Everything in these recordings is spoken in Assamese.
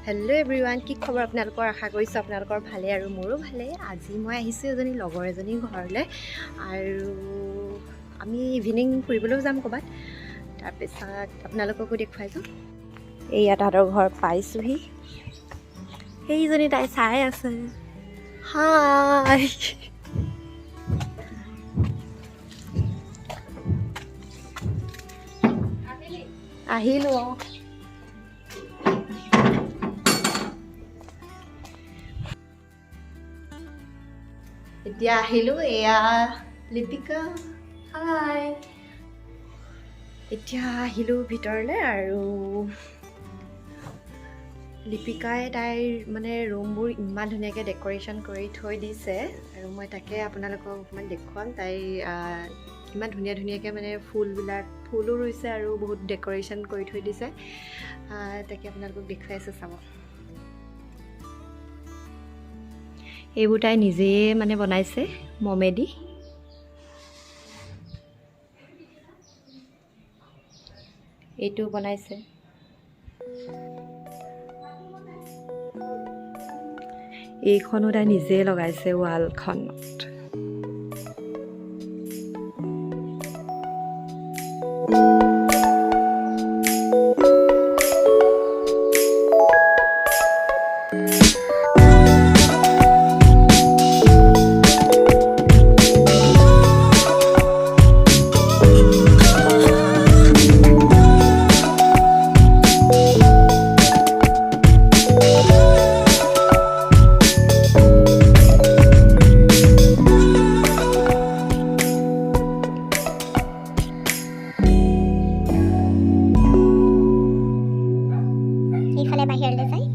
হেল্ল' এভৰিৱান, কি খবৰ আপোনালোকৰ? আশা কৰিছোঁ আপোনালোকৰ ভালে আৰু মোৰো ভালে। আজি মই আহিছোঁ লগৰ এজনীৰ ঘৰলৈ আৰু আমি ইভিনিং ফুৰিবলৈও যাম ক'ৰবাত। তাৰপিছত আপোনালোককো দেখুৱাই যাম। এইয়া তাহাঁতৰ ঘৰ পাইছোঁহি। সেইজনী তাই চাই আছে। হাই, আহিলোঁ। এতিয়া আহিলোঁ। এয়া লিপিকা, হাই। এতিয়া আহিলোঁ ভিতৰলৈ আৰু লিপিকাই তাইৰ ৰুমবোৰ ইমান ধুনীয়াকৈ ডেক'ৰেশ্যন কৰি থৈ দিছে আৰু মই তাকে আপোনালোকক অকণমান দেখুৱাম। তাইৰ ইমান ধুনীয়াকৈ ফুলো ৰুইছে আৰু বহুত ডেক'ৰেশ্যন কৰি থৈ দিছে। তাকে আপোনালোকক দেখুৱাইছোঁ, চাব। এইবোৰ তাই নিজেই বনাইছে মমেদি। এইটো বনাইছে। এইখনো তাই নিজে লগাইছে ৱালখনত। এইফালে বাহিৰলৈ যায়।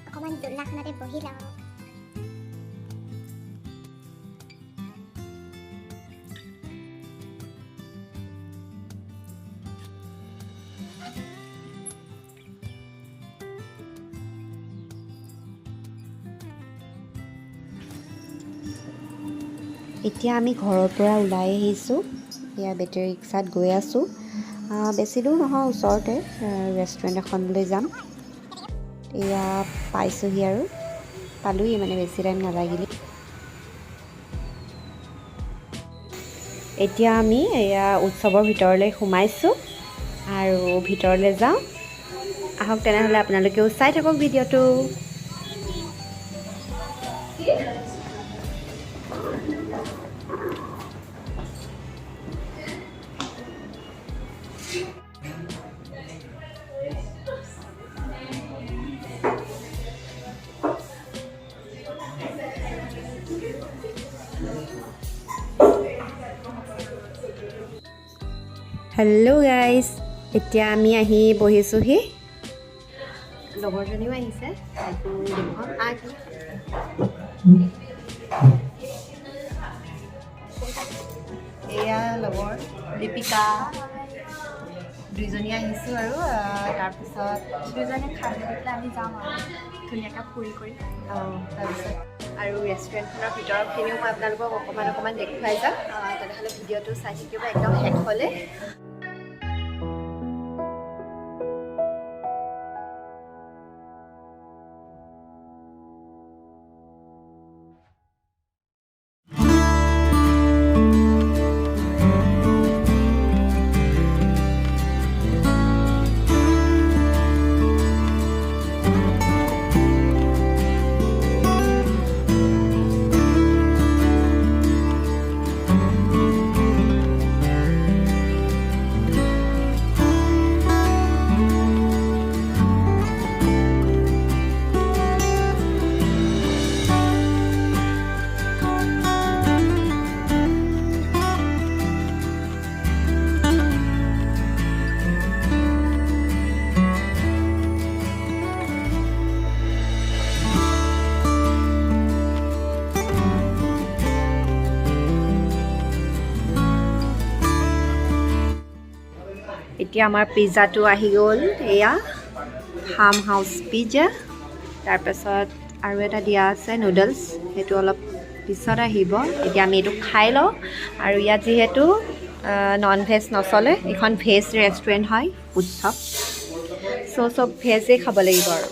অকণমান দোলনাখনতে বহি লওঁ। এতিয়া আমি ঘৰৰ পৰা ওলাই আহিছোঁ। এয়া বেটেৰী ৰিক্সাত গৈ আছোঁ। বেছি দূৰ নহয়, ওচৰতে ৰেষ্টুৰেণ্ট এখনলৈ যাম। এয়া পাইছোঁহি আৰু পালোঁহি, বেছি টাইম নালাগিলে। এতিয়া আমি এয়া উৎসৱৰ ভিতৰলৈ সোমাইছোঁ আৰু ভিতৰলৈ যাওঁ। আহক তেনেহ'লে আপোনালোকেও চাই থাকক ভিডিঅ'টো। হেল্ল' গাইজ, এতিয়া আমি আহি বহিছোঁহি। লগৰজনীও আহিছে, তাইকো দেখুৱাম। এয়া লগৰ লিপিকা, দুইজনী আহিছোঁ আৰু তাৰপিছত দুইজনী খাই মেলি পেলাই আমি যাম আৰু ধুনীয়াকৈ ফুৰি কৰি। তাৰপিছত আৰু ৰেষ্টুৰেণ্টখনৰ ভিতৰৰখিনিও মই আপোনালোকক অকণমান দেখুৱাই যাম। তেনেহ'লে ভিডিঅ'টো চাই থাকিব একদম শেষলৈ। এতিয়া আমাৰ পিজ্জাটো আহি গ'ল এয়া ফাৰ্ম হাউচ পিজ্জা তাৰপাছত আৰু এটা দিয়া আছে নুডলছ সেইটো অলপ পিছত আহিব এতিয়া আমি এইটো খাই লওঁ আৰু ইয়াত যিহেতু নন ভেজ নচলে এখন ভেজ ৰেষ্টুৰেণ্ট হয় উৎসৱ চব ভেজেই খাব লাগিব আৰু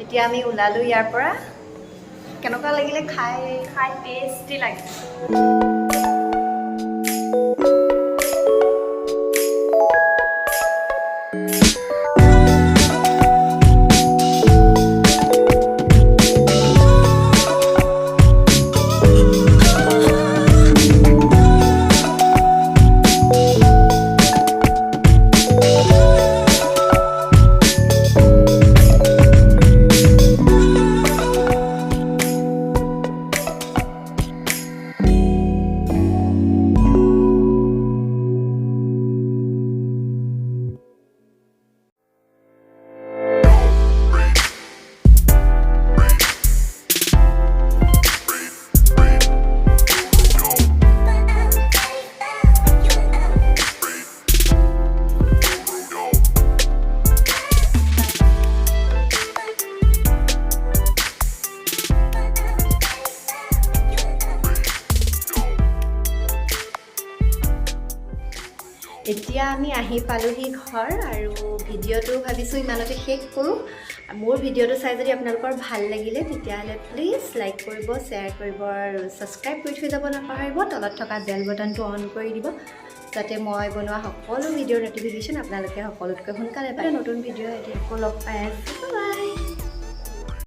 এতিয়া আমি ওলালোঁ ইয়াৰ পৰা কেনেকুৱা লাগিলে খাই টেষ্টি লাগিছে এতিয়া আমি আহি পালোহি ঘৰ আৰু ভিডিঅ'টো ভাবিছোঁ ইমানতে শেষ কৰোঁ মোৰ ভিডিঅ'টো চাই যদি আপোনালোকৰ ভাল লাগিলে তেতিয়াহ'লে প্লিজ লাইক কৰিব শ্বেয়াৰ কৰিব আৰু ছাবস্ক্ৰাইব কৰি থৈ যাব নাপাহৰিব তলত থকা বেল বটনটো অন কৰি দিব যাতে মই বনোৱা সকলো ভিডিঅ'ৰ ন'টিফিকেশ্যন আপোনালোকে সকলোতকৈ সোনকালে পায় নতুন ভিডিঅ' এতিয়া আকৌ লগ পাই আছোঁ বাই